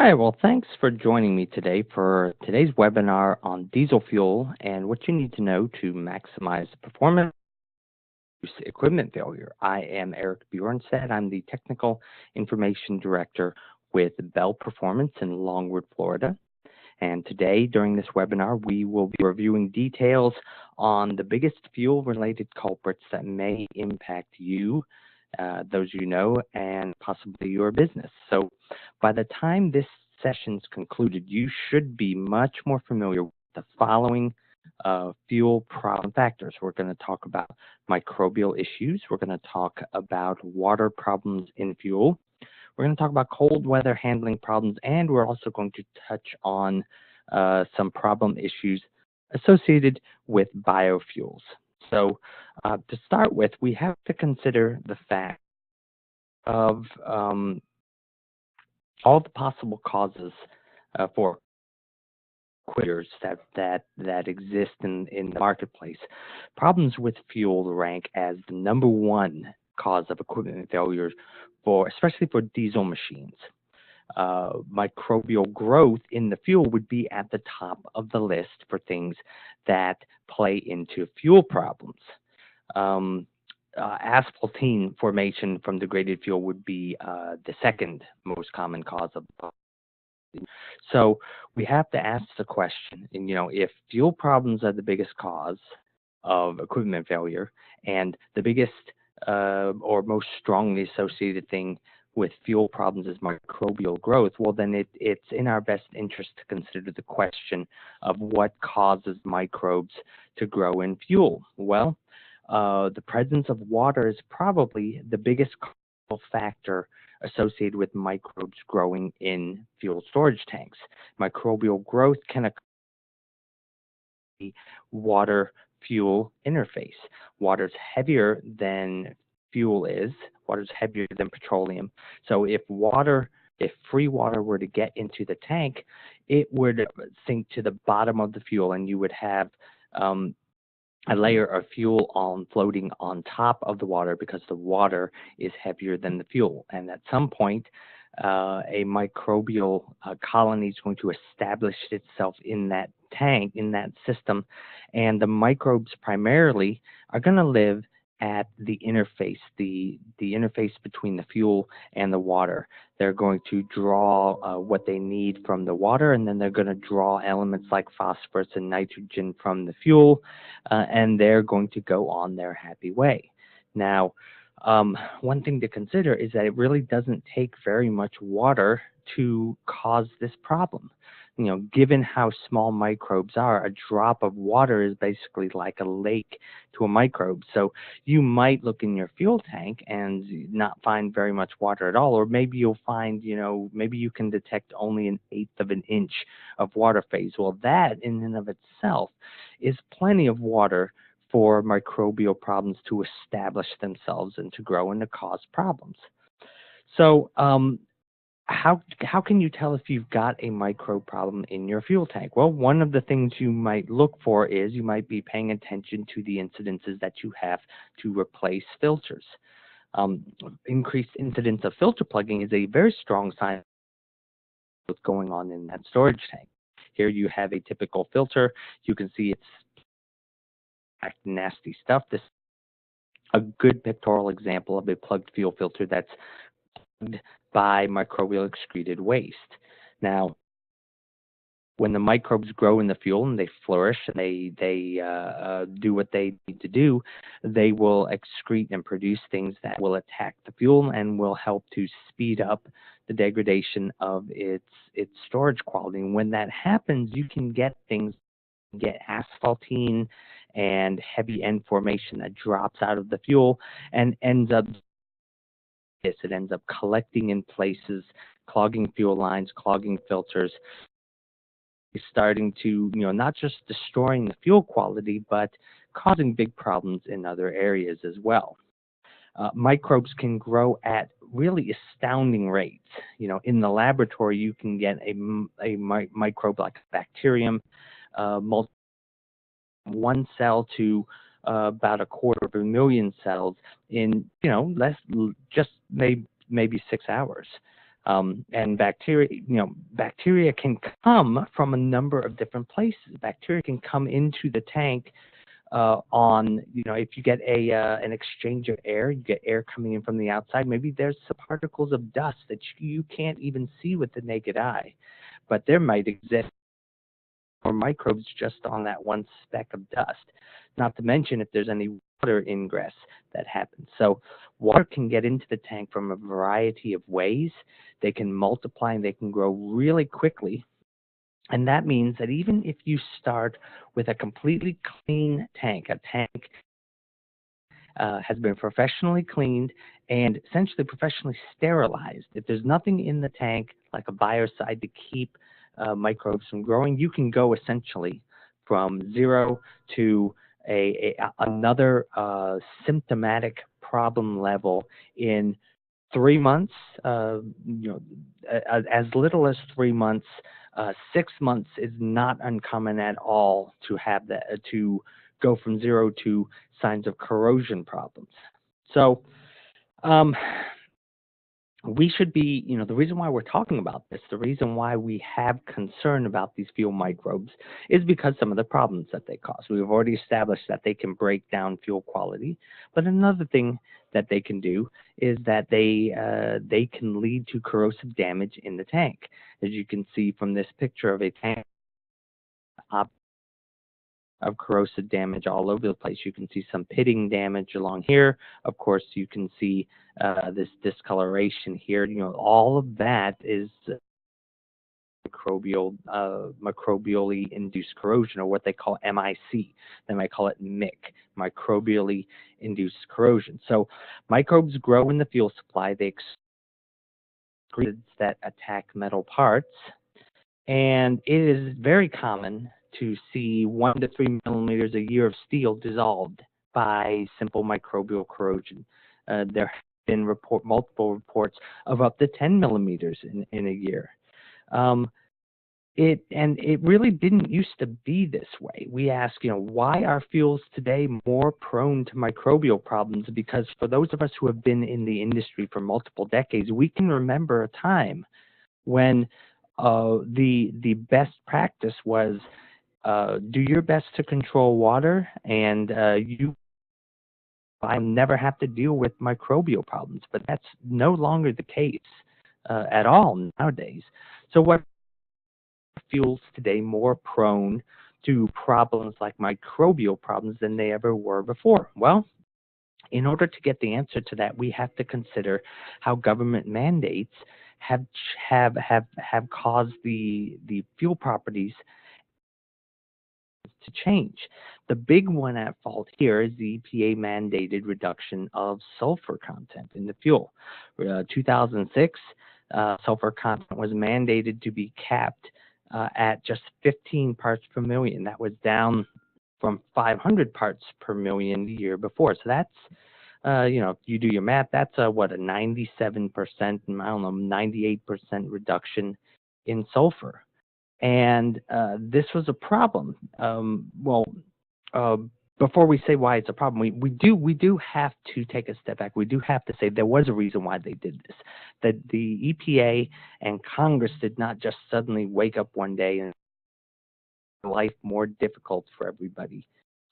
All right, well, thanks for joining me today for today's webinar on diesel fuel and what you need to know to maximize performance equipment failure. I am Eric Bjornstad. I'm the Technical Information Director with Bell Performance in Longwood, Florida. And today, during this webinar, we will be reviewing details on the biggest fuel-related culprits that may impact you, those you know, and possibly your business. So by the time this session's concluded, you should be much more familiar with the following fuel problem factors. We're going to talk about microbial issues. We're going to talk about water problems in fuel. We're going to talk about cold weather handling problems, and we're also going to touch on some problem issues associated with biofuels. So to start with, we have to consider the fact of all the possible causes for quitters that exist in the marketplace. Problems with fuel rank as the #1 cause of equipment failures especially for diesel machines. Microbial growth in the fuel would be at the top of the list for things that play into fuel problems. Asphaltene formation from degraded fuel would be the second most common cause of. So we have to ask the question, if fuel problems are the biggest cause of equipment failure, and the biggest or most strongly associated thing with fuel problems is microbial growth, well, then it's in our best interest to consider the question of what causes microbes to grow in fuel. Well, the presence of water is probably the biggest factor associated with microbes growing in fuel storage tanks. Microbial growth can occur in the water-fuel interface. Water's heavier than fuel is. Water's heavier than petroleum. So if free water were to get into the tank, it would sink to the bottom of the fuel, and you would have a layer of fuel floating on top of the water because the water is heavier than the fuel. And at some point, a microbial colony is going to establish itself in that tank, in that system, and the microbes primarily are going to live at the interface, the interface between the fuel and the water. They're going to draw what they need from the water, and then they're going to draw elements like phosphorus and nitrogen from the fuel, and they're going to go on their happy way. Now, one thing to consider is that it really doesn't take very much water to cause this problem. Given how small microbes are, a drop of water is basically like a lake to a microbe. So you might look in your fuel tank and not find very much water at all, or maybe you'll find, maybe you can detect only 1/8 of an inch of water phase. Well, that in and of itself is plenty of water for microbial problems to establish themselves and to grow and to cause problems. So how can you tell if you've got a microbe problem in your fuel tank? Well, one of the things you might look for is you might be paying attention to the incidences that you have to replace filters. Increased incidence of filter plugging is a very strong sign of what's going on in that storage tank. Here you have a typical filter. You can see it's nasty stuff. This is a good pictorial example of a plugged fuel filter that's plugged by microbial excreted waste. Now, when the microbes grow in the fuel and they flourish and they do what they need to do, they will excrete and produce things that will attack the fuel and will help to speed up the degradation of its storage quality. And when that happens, you can get asphaltene and heavy end formation that drops out of the fuel and ends up collecting in places, clogging fuel lines, clogging filters, starting to, not just destroying the fuel quality, but causing big problems in other areas as well. Microbes can grow at really astounding rates. In the laboratory, you can get a microbe like a bacterium, one cell to about 250,000 cells in, maybe 6 hours. And bacteria can come from a number of different places. Bacteria can come into the tank if you get an exchange of air, you get air coming in from the outside. Maybe there's some particles of dust that you can't even see with the naked eye, but there might exist more microbes just on that one speck of dust. Not to mention if there's any water ingress that happens. So water can get into the tank from a variety of ways. They can multiply and they can grow really quickly. And that means that even if you start with a completely clean tank, a tank has been professionally cleaned and essentially professionally sterilized. If there's nothing in the tank, like a biocide to keep microbes from growing, you can go essentially from zero to another symptomatic problem level in 3 months, as little as 3 months. 6 months is not uncommon at all to have that, to go from zero to signs of corrosion problems. So we should be, the reason why we're talking about this, the reason why we have concern about these fuel microbes is because some of the problems that they cause. We've already established that they can break down fuel quality, but another thing that they can do is that they can lead to corrosive damage in the tank. As you can see from this picture of a tank of corrosive damage all over the place. You can see some pitting damage along here. Of course, you can see this discoloration here. All of that is microbially induced corrosion, or what they call MIC. They might call it MIC, microbially induced corrosion. So microbes grow in the fuel supply. They excrete that attack metal parts, and it is very common to see 1 to 3 millimeters a year of steel dissolved by simple microbial corrosion. There have been multiple reports of up to 10 millimeters in a year. It really didn't used to be this way. We ask, why are fuels today more prone to microbial problems? Because for those of us who have been in the industry for multiple decades, we can remember a time when the best practice was do your best to control water, and you never have to deal with microbial problems. But that's no longer the case at all nowadays. So what fuels today more prone to problems like microbial problems than they ever were before? Well, in order to get the answer to that, we have to consider how government mandates have caused the fuel properties to change. The big one at fault here is the EPA-mandated reduction of sulfur content in the fuel. 2006, sulfur content was mandated to be capped at just 15 parts per million. That was down from 500 parts per million the year before. So that's, if you do your math, that's a 97%, I don't know, 98% reduction in sulfur. And this was a problem. Before we say why it's a problem, we do have to take a step back. We do have to say there was a reason why they did this. That the EPA and Congress did not just suddenly wake up one day and make life more difficult for everybody.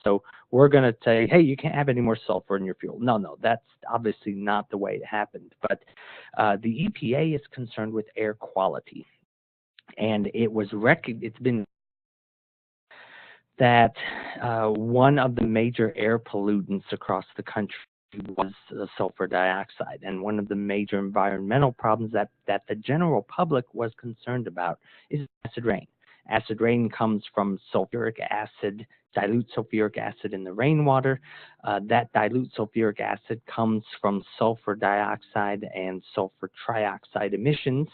So we're going to say, hey, you can't have any more sulfur in your fuel. No, that's obviously not the way it happened. But the EPA is concerned with air quality. And it's been that one of the major air pollutants across the country was sulfur dioxide. And one of the major environmental problems that the general public was concerned about is acid rain. Acid rain comes from sulfuric acid, dilute sulfuric acid in the rainwater. That dilute sulfuric acid comes from sulfur dioxide and sulfur trioxide emissions.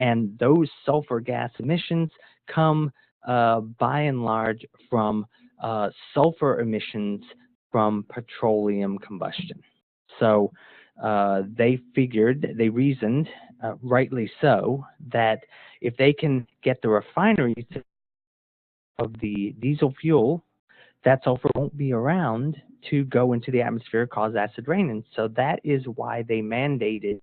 And those sulfur gas emissions come by and large from sulfur emissions from petroleum combustion. So they reasoned, rightly so, that if they can get the refineries of the diesel fuel, that sulfur won't be around to go into the atmosphere, cause acid rain. And so that is why they mandated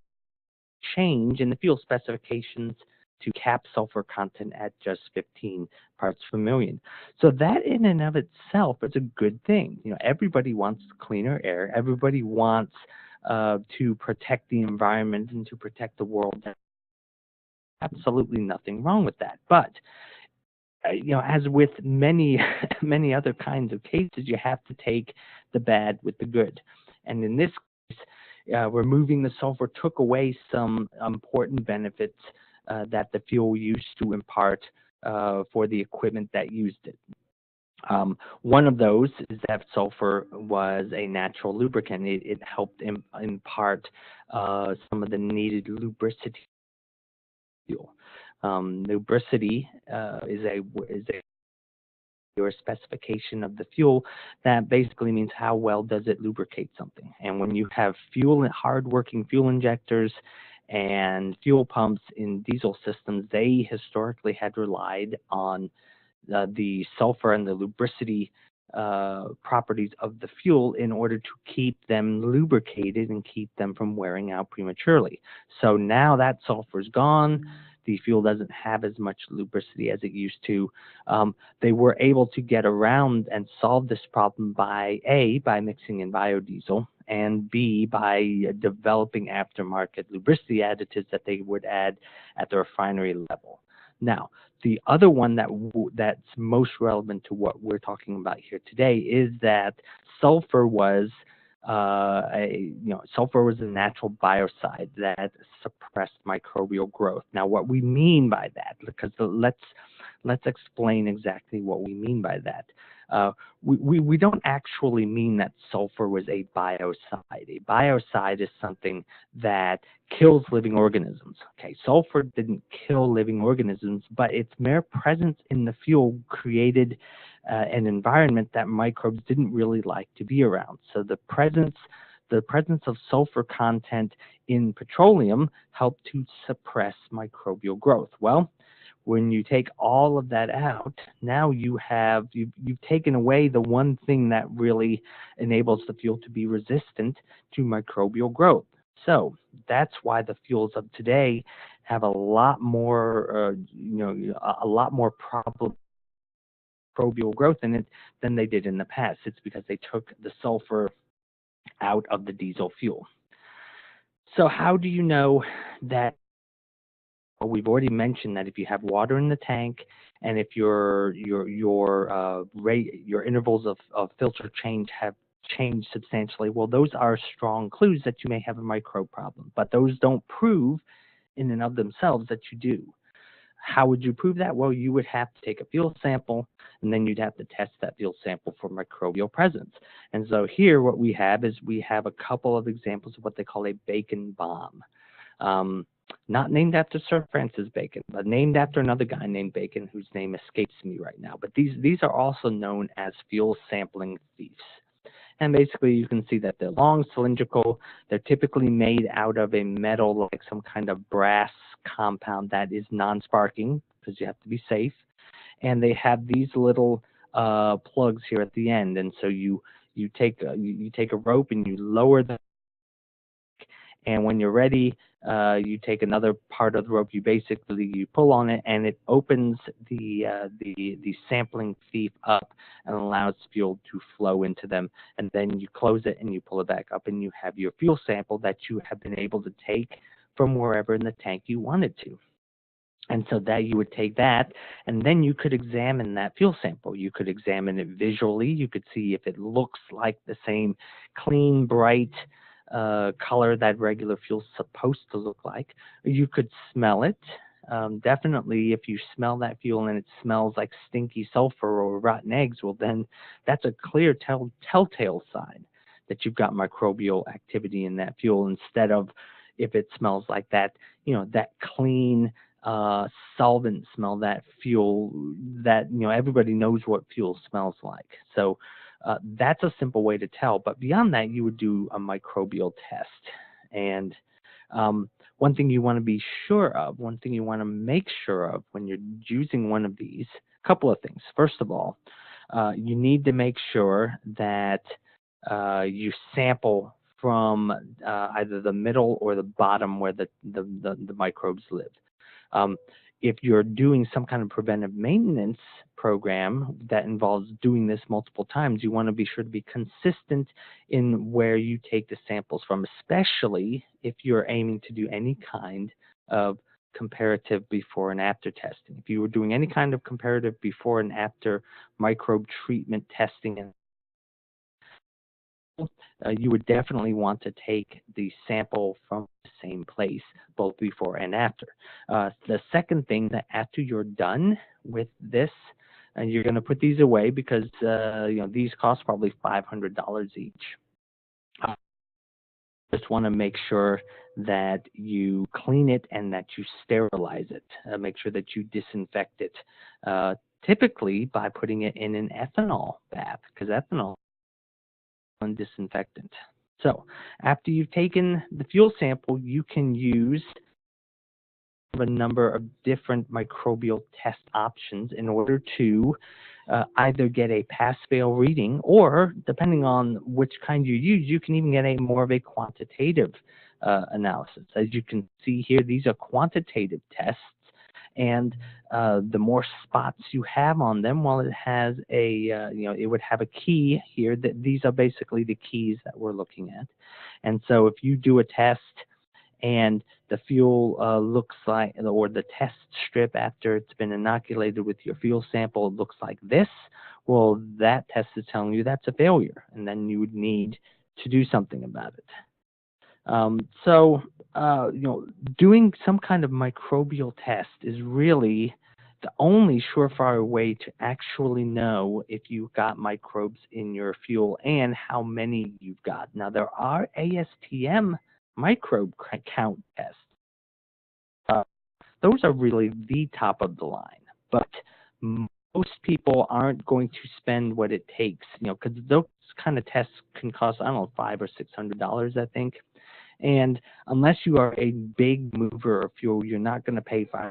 change in the fuel specifications to cap sulfur content at just 15 parts per million. So that in and of itself is a good thing. Everybody wants cleaner air. Everybody wants to protect the environment and to protect the world. Absolutely nothing wrong with that. But as with many many other kinds of cases, you have to take the bad with the good. And in this case, removing the sulfur took away some important benefits that the fuel used to impart for the equipment that used it. One of those is that sulfur was a natural lubricant. It helped impart some of the needed lubricity fuel. Lubricity is a your specification of the fuel that basically means how well does it lubricate something. And when you have hard-working fuel injectors and fuel pumps in diesel systems, they historically had relied on the sulfur and the lubricity properties of the fuel in order to keep them lubricated and keep them from wearing out prematurely. So now that sulfur is gone, the fuel doesn't have as much lubricity as it used to. They were able to get around and solve this problem by mixing in biodiesel, and B, by developing aftermarket lubricity additives that they would add at the refinery level. Now, the other one that's most relevant to what we're talking about here today is that sulfur was sulfur was a natural biocide that suppressed microbial growth. Now, what we mean by that, because let's explain exactly what we mean by that. We don't actually mean that sulfur was a biocide. A biocide is something that kills living organisms. Okay, sulfur didn't kill living organisms, but its mere presence in the fuel created an environment that microbes didn't really like to be around. So the presence of sulfur content in petroleum helped to suppress microbial growth. Well, when you take all of that out, now you've taken away the one thing that really enables the fuel to be resistant to microbial growth. So that's why the fuels of today have a lot more, a lot more microbial growth in it than they did in the past. It's because they took the sulfur out of the diesel fuel. So how do you know that? Well, we've already mentioned that if you have water in the tank, and if your intervals of filter change have changed substantially, well, those are strong clues that you may have a microbe problem. But those don't prove in and of themselves that you do. How would you prove that? Well, you would have to take a fuel sample, and then you'd have to test that fuel sample for microbial presence. And so here what we have is we have a couple of examples of what they call a bacon bomb. Not named after Sir Francis Bacon, but named after another guy named Bacon, whose name escapes me right now. But these are also known as fuel sampling thieves. And basically you can see that they're long, cylindrical. They're typically made out of a metal, like some kind of brass compound that is non-sparking, because you have to be safe. And they have these little plugs here at the end. And so you take a rope and you lower the, and when you're ready, you take another part of the rope. You pull on it, and it opens the sampling thief up and allows fuel to flow into them. And then you close it and you pull it back up, and you have your fuel sample that you have been able to take from wherever in the tank you wanted to. And so that you would take that, and then you could examine that fuel sample. You could examine it visually. You could see if it looks like the same clean, bright color that regular fuel is supposed to look like. You could smell it. Definitely, if you smell that fuel and it smells like stinky sulfur or rotten eggs, well, then that's a clear telltale sign that you've got microbial activity in that fuel, instead of if it smells like that, that clean solvent smell, that fuel that, everybody knows what fuel smells like. So that's a simple way to tell. But beyond that, you would do a microbial test. And one thing you want to be sure of, one thing you want to make sure of when you're using one of these, a couple of things. First of all, you need to make sure that you sample from either the middle or the bottom where the microbes live. If you're doing some kind of preventive maintenance program that involves doing this multiple times, you want to be sure to be consistent in where you take the samples from, especially if you're aiming to do any kind of comparative before and after testing. If you were doing any kind of comparative before and after microbe treatment testing, you would definitely want to take the sample from the same place, both before and after. The second thing, that after you're done with this, and you're going to put these away because these cost probably $500 each. Just want to make sure that you clean it and that you sterilize it. Make sure that you disinfect it, typically by putting it in an ethanol bath, because ethanol is a disinfectant. So after you've taken the fuel sample, you can use a number of different microbial test options in order to either get a pass-fail reading, or depending on which kind you use, you can even get a more of a quantitative analysis. As you can see here, these are quantitative tests, and the more spots you have on them, well, it has a it would have a key here. That these are basically the keys that we're looking at. And so if you do a test and the fuel looks like, or the test strip after it's been inoculated with your fuel sample looks like this, well, that test is telling you that's a failure, and then you would need to do something about it. Doing some kind of microbial test is really the only surefire way to actually know if you've got microbes in your fuel and how many you've got. Now, there are ASTM microbe count tests. Those are really the top of the line, but most people aren't going to spend what it takes, because those kind of tests can cost, I don't know, $500 or $600, I think. And unless you are a big mover of fuel, you're not going to pay for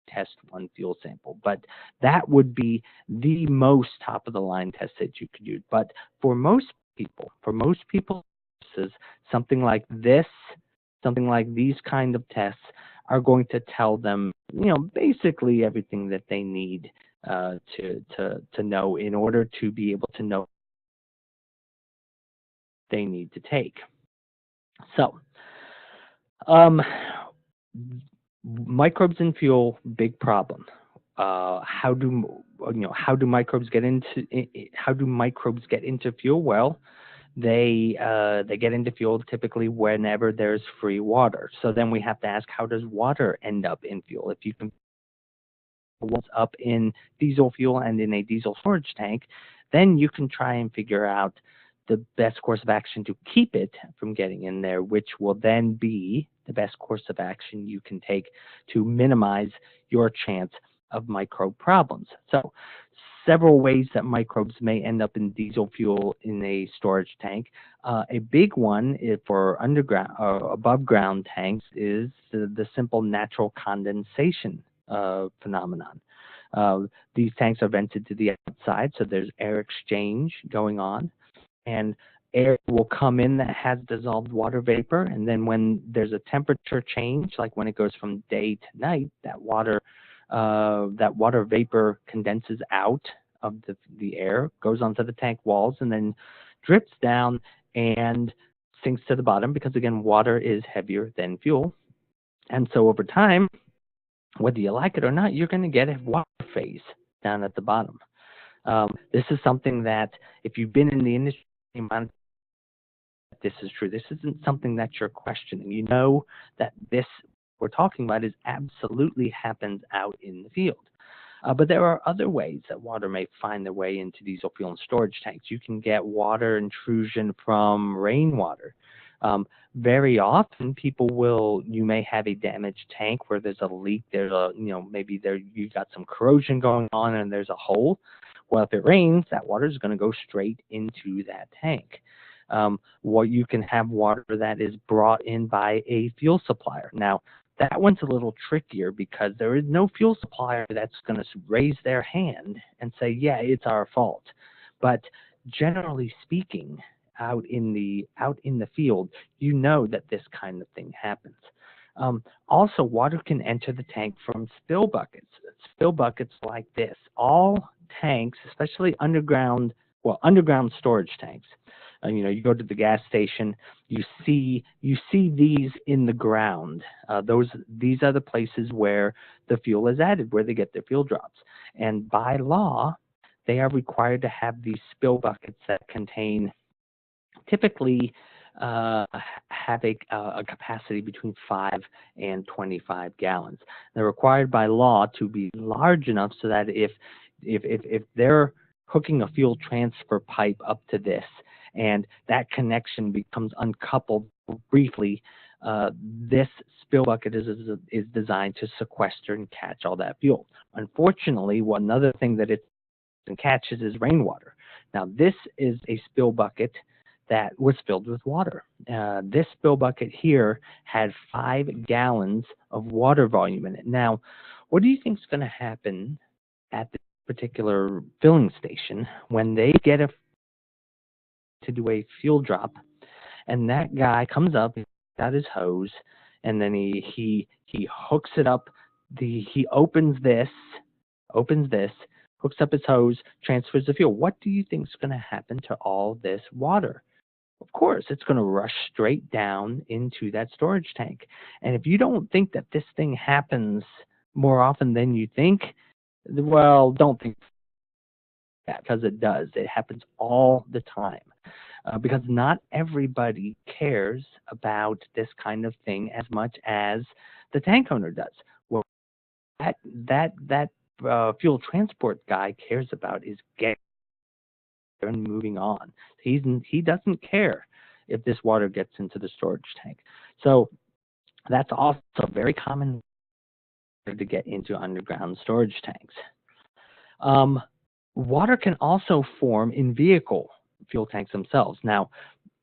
test one fuel sample. But that would be the most top of the line test that you could use. But for most people, something like this, something like these kind of tests are going to tell them, basically everything that they need to know in order to be able to know they need to take. So, microbes in fuel, big problem. How do microbes get into fuel? Well, they get into fuel typically whenever there's free water. So then we have to ask, how does water end up in fuel? If you can what's up in diesel fuel and in a diesel storage tank, then you can try and figure out the best course of action to keep it from getting in there, which will then be the best course of action you can take to minimize your chance of microbe problems. So several ways that microbes may end up in diesel fuel in a storage tank. A big one for underground or above ground tanks is the simple natural condensation phenomenon. These tanks are vented to the outside, so there's air exchange going on, and air will come in that has dissolved water vapor, and then when there's a temperature change, like when it goes from day to night, that water vapor condenses out of the air, goes onto the tank walls, and then drips down and sinks to the bottom, because again, water is heavier than fuel. And so over time, whether you like it or not, you're going to get a water phase down at the bottom. This is something that, if you've been in the industry, this is true. This isn't something that you're questioning. You know that this we're talking about is absolutely happens out in the field. But there are other ways that water may find their way into diesel fuel and storage tanks. You can get water intrusion from rainwater. Very often, you may have a damaged tank where there's a leak. There's maybe you've got some corrosion going on and there's a hole. Well, if it rains, that water is going to go straight into that tank. You can have water that is brought in by a fuel supplier. Now, that one's a little trickier because there is no fuel supplier that's going to raise their hand and say, yeah, it's our fault. But generally speaking, out in the field, you know that this kind of thing happens. Also, water can enter the tank from spill buckets. Spill buckets like this. All tanks, especially underground storage tanks. You go to the gas station, you see these in the ground. These are the places where the fuel is added, where they get their fuel drops. And by law, they are required to have these spill buckets that contain typically have a capacity between 5 and 25 gallons. They're required by law to be large enough so that if they're hooking a fuel transfer pipe up to this and that connection becomes uncoupled briefly, this spill bucket is designed to sequester and catch all that fuel. Unfortunately, another thing that it catches is rainwater. Now, this is a spill bucket that was filled with water. This spill bucket here had 5 gallons of water volume in it. Now, what do you think is going to happen at this particular filling station when they get to do a fuel drop, and that guy comes up, he's got his hose, and then he hooks it up. He opens this, hooks up his hose, transfers the fuel. What do you think is going to happen to all this water? Of course, it's going to rush straight down into that storage tank. And if you don't think that this thing happens more often than you think, well, don't think that, because it does. It happens all the time. Because not everybody cares about this kind of thing as much as the tank owner does. Well, that fuel transport guy cares about is getting and moving on. He doesn't care if this water gets into the storage tank. So that's also very common to get into underground storage tanks. Water can also form in vehicle fuel tanks themselves. Now,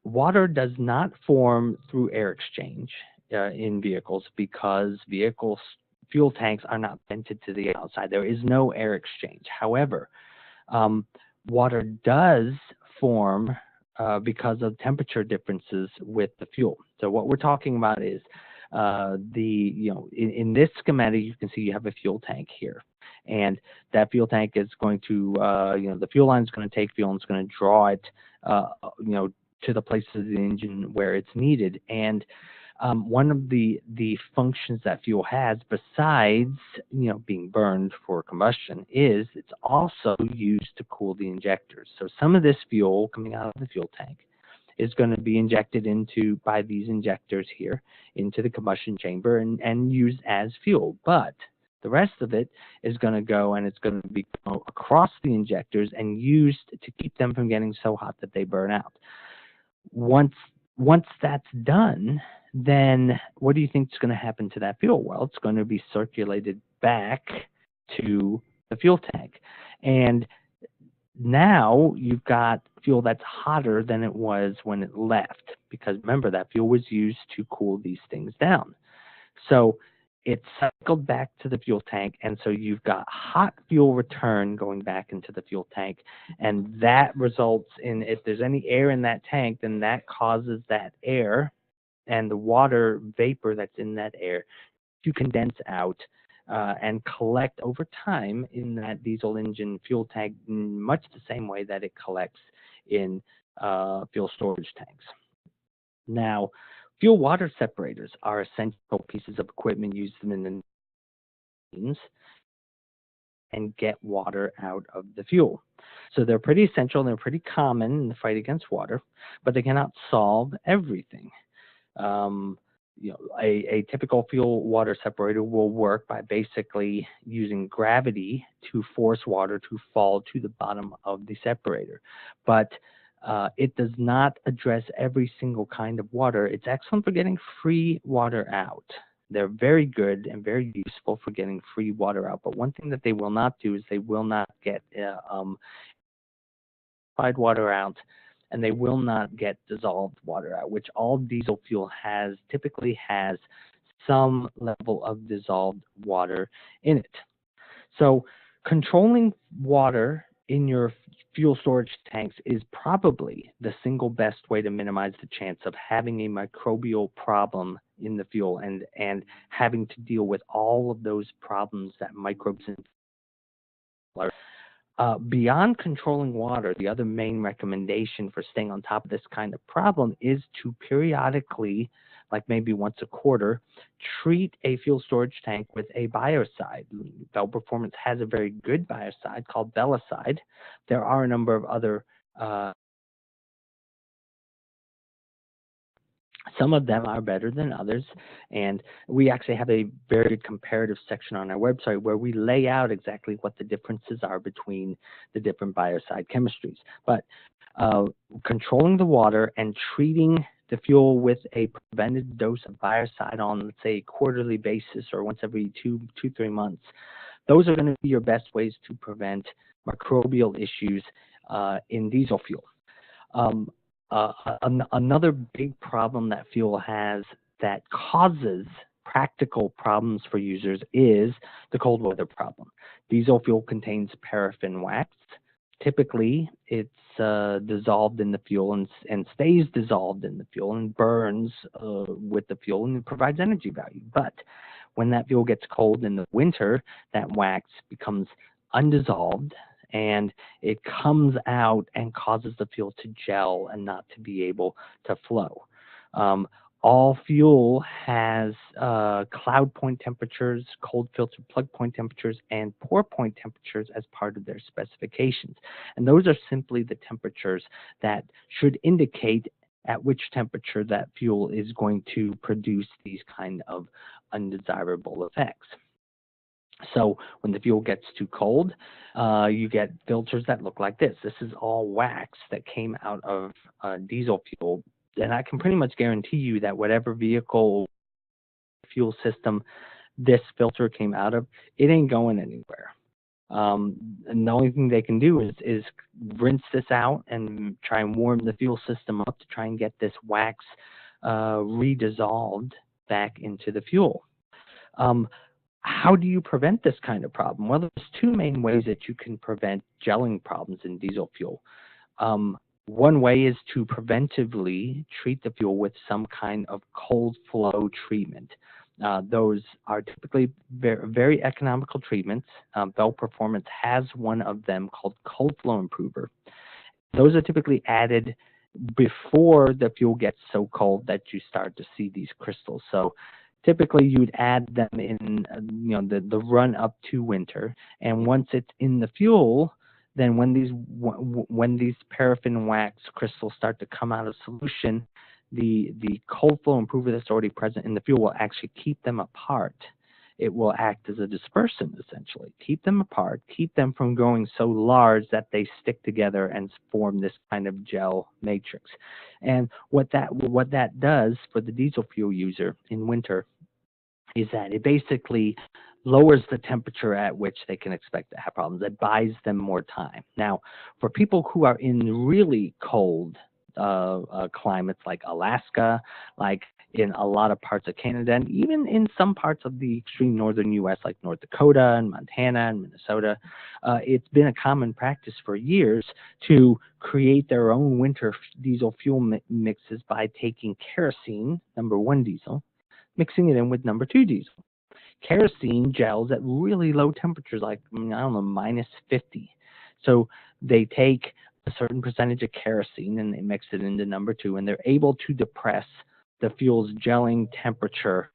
water does not form through air exchange in vehicles, because fuel tanks are not vented to the outside. There is no air exchange. However, water does form because of temperature differences with the fuel. So what we're talking about is in this schematic, you can see you have a fuel tank here, and that fuel tank is going to the fuel line is going to take fuel and it's going to draw it to the places of the engine where it's needed. And one of the functions that fuel has, besides being burned for combustion, is it's also used to cool the injectors. So some of this fuel coming out of the fuel tank is going to be injected by these injectors here into the combustion chamber and used as fuel. But the rest of it is going to go, and it's going to be across the injectors and used to keep them from getting so hot that they burn out. Once that's done, then what do you think is going to happen to that fuel? Well, it's going to be circulated back to the fuel tank. And now you've got fuel that's hotter than it was when it left, because remember, that fuel was used to cool these things down. So it cycled back to the fuel tank, and so you've got hot fuel return going back into the fuel tank, and that results in, if there's any air in that tank, then that causes that air and the water vapor that's in that air to condense out and collect over time in that diesel engine fuel tank, in much the same way that it collects in fuel storage tanks. Now, fuel water separators are essential pieces of equipment used in the engines and get water out of the fuel. So they're pretty essential, and they're pretty common in the fight against water, but they cannot solve everything. A typical fuel water separator will work by basically using gravity to force water to fall to the bottom of the separator. But it does not address every single kind of water. It's excellent for getting free water out. They're very good and very useful for getting free water out. But one thing that they will not do is they will not get purified water out, and they will not get dissolved water out, which all diesel fuel typically has some level of dissolved water in it. So controlling water in your fuel storage tanks is probably the single best way to minimize the chance of having a microbial problem in the fuel and having to deal with all of those problems that microbes are. Beyond controlling water, the other main recommendation for staying on top of this kind of problem is to periodically, like maybe once a quarter, treat a fuel storage tank with a biocide. Bell Performance has a very good biocide called Belicide. There are a number of other some of them are better than others, and we actually have a very good comparative section on our website where we lay out exactly what the differences are between the different biocide chemistries. But controlling the water and treating the fuel with a prevented dose of biocide on, let's say, a quarterly basis or once every 3 months, those are going to be your best ways to prevent microbial issues in diesel fuel. Another big problem that fuel has that causes practical problems for users is the cold weather problem. Diesel fuel contains paraffin wax. Typically, it's dissolved in the fuel and stays dissolved in the fuel and burns with the fuel, and it provides energy value. But when that fuel gets cold in the winter, that wax becomes undissolved, and it comes out and causes the fuel to gel and not to be able to flow. All fuel has cloud point temperatures, cold filter plug point temperatures, and pour point temperatures as part of their specifications. And those are simply the temperatures that should indicate at which temperature that fuel is going to produce these kind of undesirable effects. So when the fuel gets too cold, you get filters that look like this. This is all wax that came out of diesel fuel. And I can pretty much guarantee you that whatever vehicle fuel system this filter came out of, it ain't going anywhere. And the only thing they can do is rinse this out and try and warm the fuel system up to try and get this wax redissolved back into the fuel. How do you prevent this kind of problem? Well, there's two main ways that you can prevent gelling problems in diesel fuel. One way is to preventively treat the fuel with some kind of cold flow treatment. Those are typically very economical treatments. Bell Performance has one of them called Cold Flow Improper. Those are typically added before the fuel gets so cold that you start to see these crystals. So typically you'd add them in the run up to winter, and once it's in the fuel, then when these paraffin wax crystals start to come out of solution, the cold flow improver that's already present in the fuel will actually keep them apart. It will act as a dispersant, essentially. Keep them apart, keep them from growing so large that they stick together and form this kind of gel matrix. And what that does for the diesel fuel user in winter is that it basically lowers the temperature at which they can expect to have problems. It buys them more time. Now, for people who are in really cold climates like Alaska, like in a lot of parts of Canada, and even in some parts of the extreme northern U.S. like North Dakota and Montana and Minnesota, it's been a common practice for years to create their own winter diesel fuel mixes by taking kerosene, number 1 diesel, mixing it in with number 2 diesel. Kerosene gels at really low temperatures, like, I don't know, minus 50. So they take a certain percentage of kerosene and they mix it into number 2, and they're able to depress the fuel's gelling temperature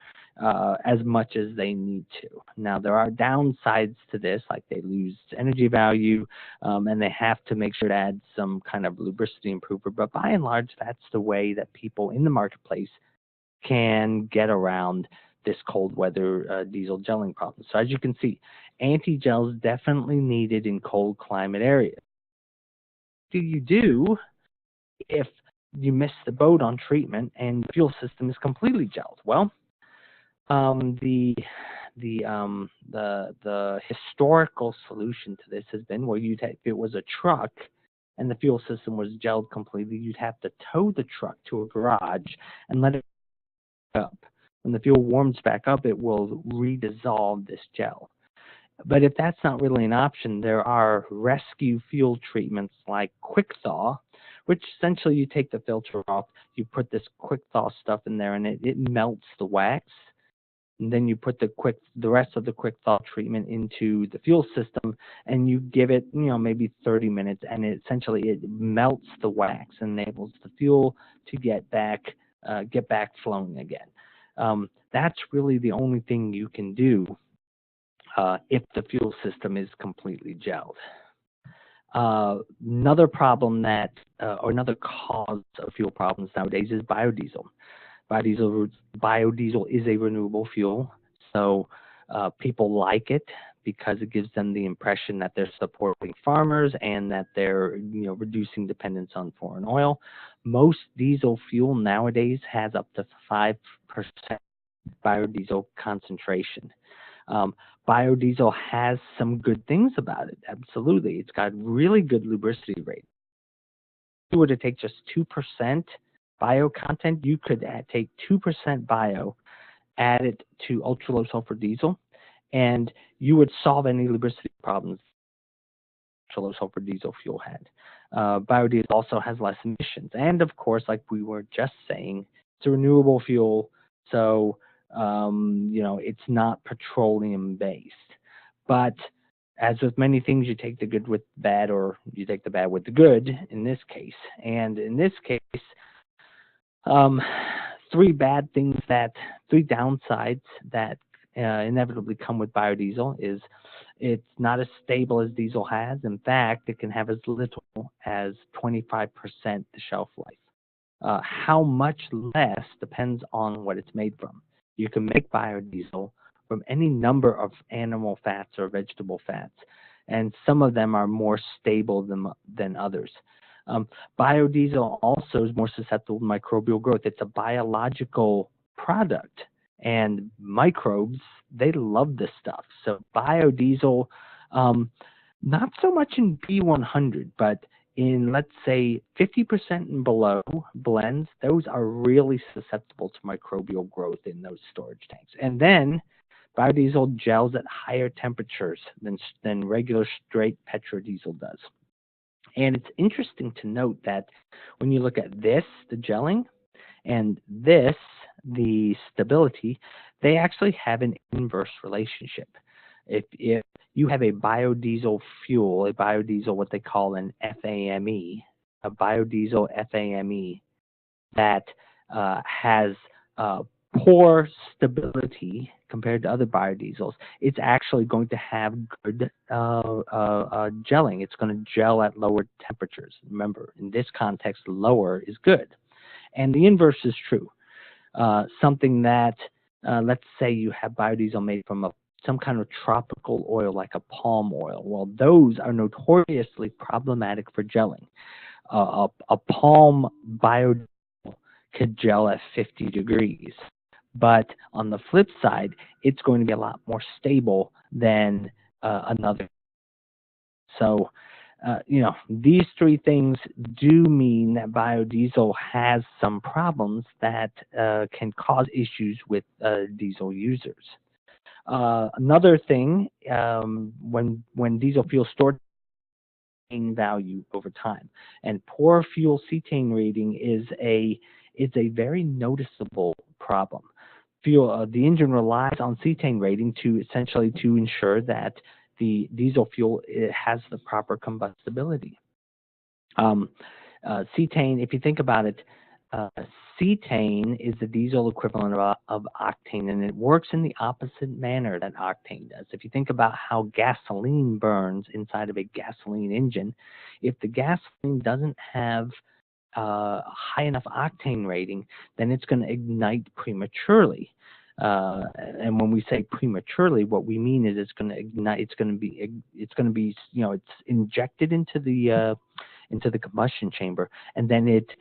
as much as they need to. Now, there are downsides to this, like they lose energy value, and they have to make sure to add some kind of lubricity improver. But by and large, that's the way that people in the marketplace can get around this cold weather diesel gelling problem. So as you can see, anti-gel is definitely needed in cold climate areas. What do you do if you miss the boat on treatment and the fuel system is completely gelled? Well, the historical solution to this has been, well, if it was a truck and the fuel system was gelled completely, you'd have to tow the truck to a garage and let it up. When the fuel warms back up, it will redissolve this gel. But if that's not really an option, there are rescue fuel treatments like quick thaw, which essentially you take the filter off, you put this quick thaw stuff in there, and it melts the wax. And then you put the rest of the quick thaw treatment into the fuel system, and you give it, maybe 30 minutes, and it melts the wax and enables the fuel to get back flowing again. That's really the only thing you can do if the fuel system is completely gelled. Another problem or another cause of fuel problems nowadays is biodiesel. Biodiesel is a renewable fuel, so people like it because it gives them the impression that they're supporting farmers and that they're reducing dependence on foreign oil. Most diesel fuel nowadays has up to 5% biodiesel concentration. Biodiesel has some good things about it. Absolutely. It's got really good lubricity rate. If you were to take just 2% bio content, you could take 2% bio, add it to ultra low sulfur diesel, and you would solve any lubricity problems ultra low sulfur diesel fuel had. Biodiesel also has less emissions. And of course, like we were just saying, it's a renewable fuel. So it's not petroleum based. But as with many things, you take the good with the bad, or you take the bad with the good in this case. And in this case, three downsides that inevitably come with biodiesel is it's not as stable as diesel has. In fact, it can have as little as 25% the shelf life. How much less depends on what it's made from. You can make biodiesel from any number of animal fats or vegetable fats, and some of them are more stable than others. Biodiesel also is more susceptible to microbial growth. It's a biological product, and microbes, they love this stuff. So biodiesel, not so much in B100, but in, let's say, 50% and below blends, those are really susceptible to microbial growth in those storage tanks. And then biodiesel gels at higher temperatures than regular straight petrodiesel does. And it's interesting to note that when you look at this, the gelling, and this, the stability, they actually have an inverse relationship. If you have a biodiesel fuel, what they call an FAME, a biodiesel FAME that has poor stability compared to other biodiesels, it's actually going to have good gelling. It's going to gel at lower temperatures. Remember, in this context, lower is good. And the inverse is true. Something that, let's say you have biodiesel made from some kind of tropical oil like a palm oil. Well, those are notoriously problematic for gelling. A palm biodiesel could gel at 50 degrees. But on the flip side, it's going to be a lot more stable than another. So, these three things do mean that biodiesel has some problems that can cause issues with diesel users. Another thing, when diesel fuel stored value over time, and poor fuel cetane rating is a very noticeable problem. The engine relies on cetane rating to ensure that the diesel fuel has the proper combustibility. Cetane, if you think about it, cetane is the diesel equivalent of octane, and it works in the opposite manner that octane does. If you think about how gasoline burns inside of a gasoline engine, if the gasoline doesn't have a high enough octane rating, then it's going to ignite prematurely. And when we say prematurely, what we mean is it's going to ignite. It's injected into the combustion chamber, and then it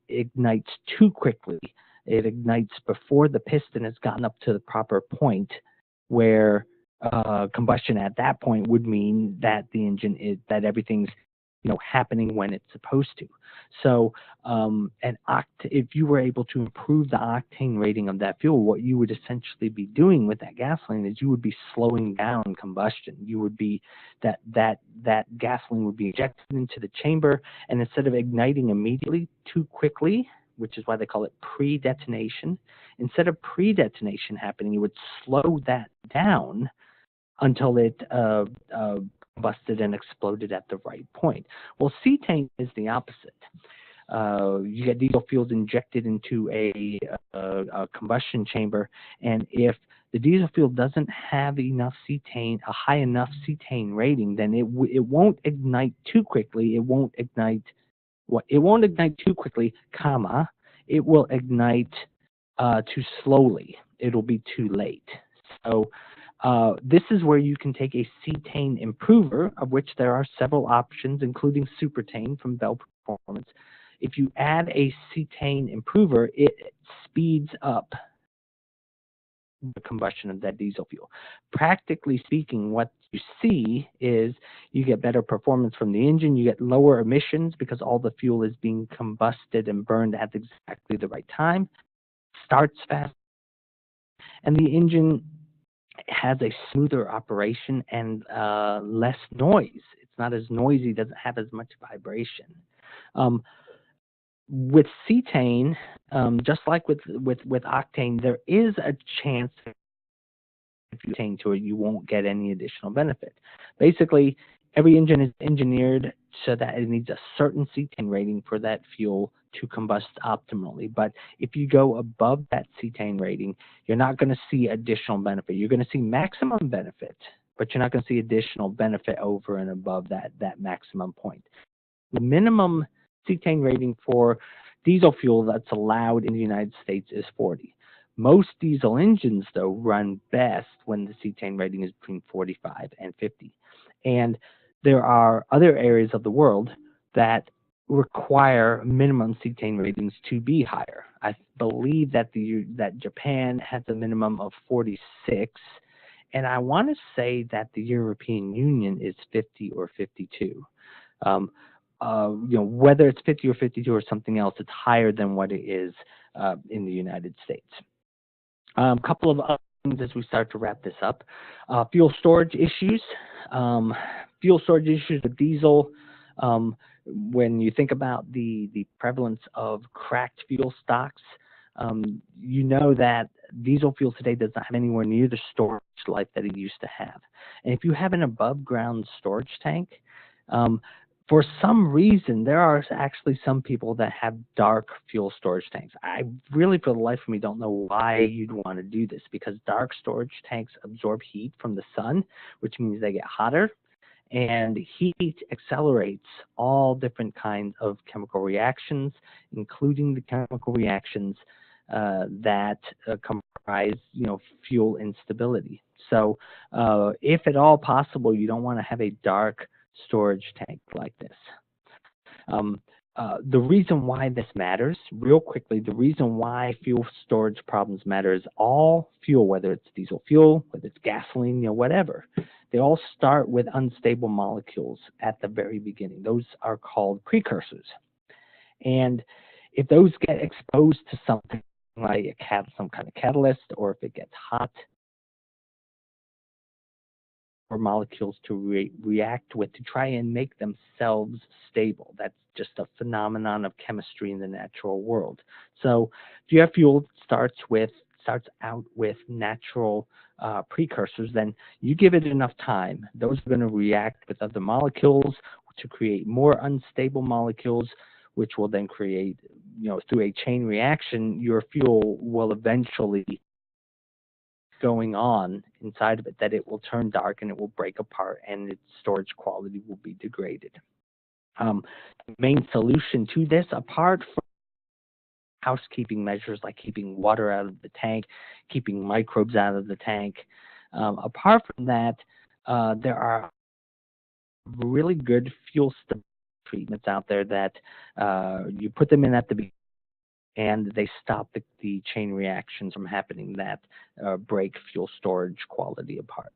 ignites too quickly. It ignites before the piston has gotten up to the proper point where combustion at that point would mean that the engine that everything's happening when it's supposed to. So if you were able to improve the octane rating of that fuel, what you would essentially be doing with that gasoline is you would be slowing down combustion. You would be that gasoline would be injected into the chamber, and instead of igniting immediately too quickly, which is why they call it pre-detonation, instead of pre-detonation happening, you would slow that down until it combusted and exploded at the right point. Well, cetane is the opposite. You get diesel fuels injected into a combustion chamber, and if the diesel fuel doesn't have enough cetane, a high enough cetane rating, then it won't ignite too quickly. It won't ignite too quickly, comma. It will ignite too slowly. It'll be too late. So this is where you can take a cetane improver, of which there are several options, including supertane from Bell Performance. If you add a cetane improver, it speeds up the combustion of that diesel fuel. Practically speaking, what you see is you get better performance from the engine, you get lower emissions because all the fuel is being combusted and burned at exactly the right time, starts fast, and the engine has a smoother operation and less noise. It's not as noisy, doesn't have as much vibration. With cetane, just like with octane, there is a chance that if you attain to it, you won't get any additional benefit. Basically, every engine is engineered so that it needs a certain cetane rating for that fuel to combust optimally. But if you go above that cetane rating, you're not going to see additional benefit. You're going to see maximum benefit, but you're not going to see additional benefit over and above that maximum point. The minimum cetane rating for diesel fuel that's allowed in the United States is 40. Most diesel engines, though, run best when the cetane rating is between 45 and 50. And there are other areas of the world that require minimum cetane ratings to be higher. I believe that that Japan has a minimum of 46, and I want to say that the European Union is 50 or 52. Whether it's 50 or 52 or something else, it's higher than what it is in the United States. A couple of other things as we start to wrap this up. Fuel storage issues. Fuel storage issues with diesel. When you think about the prevalence of cracked fuel stocks, you know that diesel fuel today does not have anywhere near the storage life that it used to have. And if you have an above ground storage tank, for some reason, there are actually some people that have dark fuel storage tanks. I really, for the life of me, don't know why you'd want to do this, because dark storage tanks absorb heat from the sun, which means they get hotter, and heat accelerates all different kinds of chemical reactions, including the chemical reactions that comprise, fuel instability. So if at all possible, you don't want to have a dark storage tank like this. The reason why this matters, real quickly, the reason why fuel storage problems matter is all fuel, whether it's diesel fuel, whether it's gasoline, whatever, they all start with unstable molecules at the very beginning. Those are called precursors. And if those get exposed to something like some kind of catalyst, or if it gets hot, or molecules to react with to try and make themselves stable. That's just a phenomenon of chemistry in the natural world. So if you have fuel that starts out with natural precursors, then you give it enough time, those are going to react with other molecules to create more unstable molecules, which will then create, through a chain reaction, your fuel will eventually going on inside of it, that it will turn dark and it will break apart and its storage quality will be degraded. The main solution to this, apart from housekeeping measures like keeping water out of the tank, keeping microbes out of the tank, apart from that, there are really good fuel treatments out there that you put them in at the beginning, and they stop the chain reactions from happening that break fuel storage quality apart.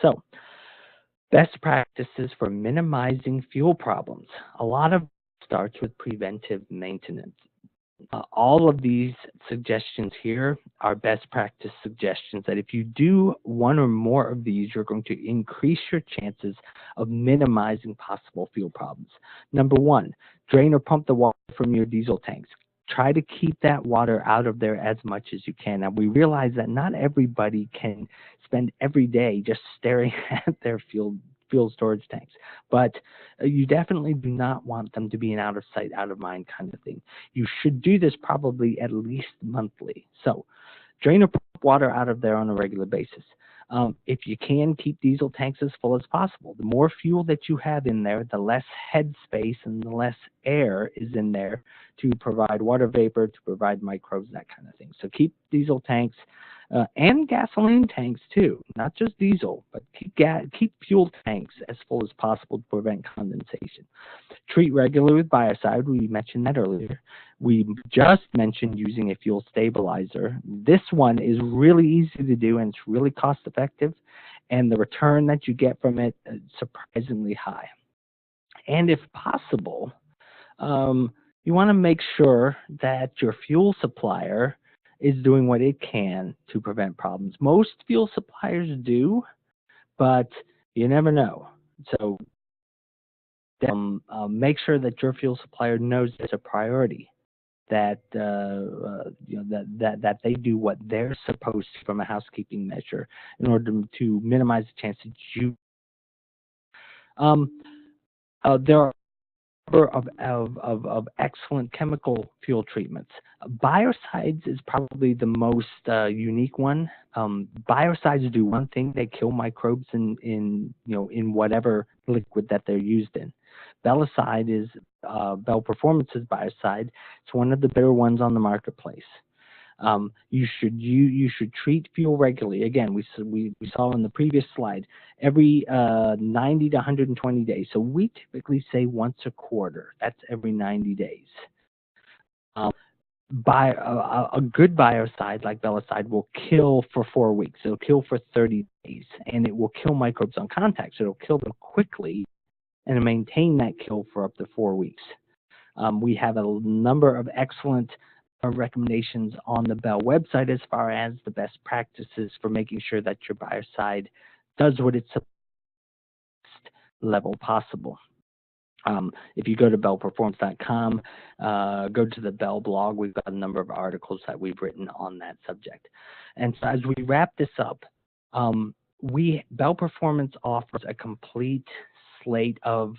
So Best practices for minimizing fuel problems. A lot of it starts with preventive maintenance. All of these suggestions here are best practice suggestions that if you do one or more of these, you're going to increase your chances of minimizing possible fuel problems. Number one, drain or pump the water from your diesel tanks. Try to keep that water out of there as much as you can. Now, we realize that not everybody can spend every day just staring at their fuel storage tanks, but you definitely do not want them to be an out of sight, out of mind kind of thing. You should do this probably at least monthly. So drain or pump water out of there on a regular basis. If you can, keep diesel tanks as full as possible. The more fuel that you have in there, the less head space and the less air is in there to provide water vapor, to provide microbes, that kind of thing. So keep diesel tanks and gasoline tanks too, not just diesel, but keep fuel tanks as full as possible to prevent condensation. Treat regularly with biocide. We mentioned that earlier. We just mentioned using a fuel stabilizer. This one is really easy to do and it's really cost effective, and the return that you get from it is surprisingly high. And if possible, you want to make sure that your fuel supplier is doing what it can to prevent problems. Most fuel suppliers do, but you never know. So make sure that your fuel supplier knows it's a priority, that that they do what they're supposed to from a housekeeping measure in order to minimize the chance that you. There are of excellent chemical fuel treatments. Biocides is probably the most unique one. Biocides do one thing: they kill microbes in whatever liquid that they're used in. Belicide is Bell Performance's biocide. It's one of the better ones on the marketplace. You should treat fuel regularly. Again, we saw in the previous slide, every 90 to 120 days. So we typically say once a quarter. That's every 90 days. A good biocide like Belicide will kill for 4 weeks. It'll kill for 30 days, and it will kill microbes on contact. So it'll kill them quickly and maintain that kill for up to 4 weeks. We have a number of excellent recommendations on the Bell website as far as the best practices for making sure that your biocide does what it's supposed to level possible. If you go to bellperformance.com, go to the Bell blog, we've got a number of articles that we've written on that subject. And so as we wrap this up, Bell Performance offers a complete slate of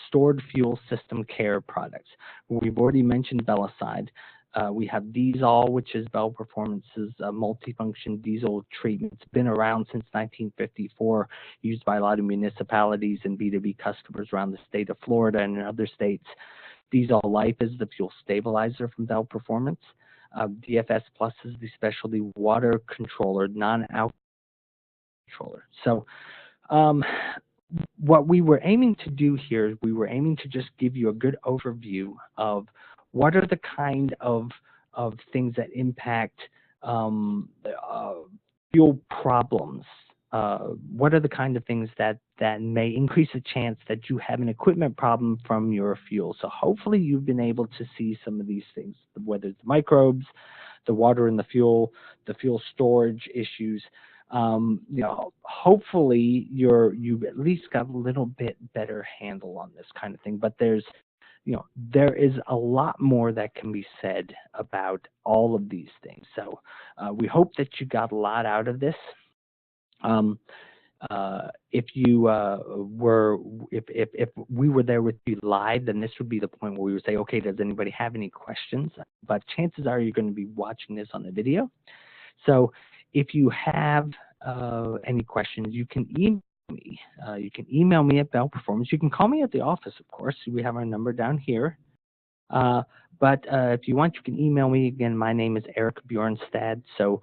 stored fuel system care products. We've already mentioned Belicide. We have Dee-Zol, which is Bell Performance's multifunction diesel treatment. It's been around since 1954, used by a lot of municipalities and B2B customers around the state of Florida and in other states. Dee-Zol Life is the fuel stabilizer from Bell Performance. DFS Plus is the specialty water controller, non-alcohol controller. So what we were aiming to do here is we were aiming to just give you a good overview of what are the kind of things that impact fuel problems. What are the kind of things that may increase the chance that you have an equipment problem from your fuel? So hopefully you've been able to see some of these things, whether it's microbes, the water in the fuel storage issues. Hopefully you've at least got a little bit better handle on this kind of thing. But there is a lot more that can be said about all of these things. So we hope that you got a lot out of this. If we were there with you live, then this would be the point where we would say, okay, does anybody have any questions? But chances are you're going to be watching this on the video. So if you have any questions, you can email me. You can email me at Bell Performance. You can call me at the office, of course. We have our number down here. But if you want, you can email me. Again, my name is Eric Bjornstad. So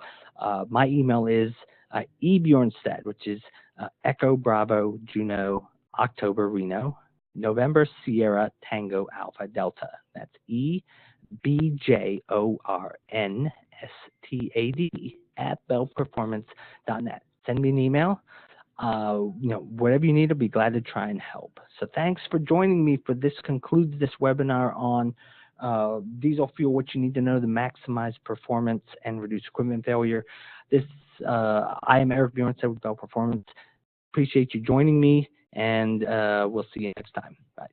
my email is ebjornstad, which is Echo Bravo Juno October Reno November Sierra Tango Alpha Delta. That's EBJORNSTAD @bellperformance.net. Send me an email. whatever you need, I'll be glad to try and help. So thanks for joining me for this. Concludes this webinar on diesel fuel, what you need to know to maximize performance and reduce equipment failure. I am Eric Bjornstad with Bell Performance. Appreciate you joining me, and we'll see you next time. Bye.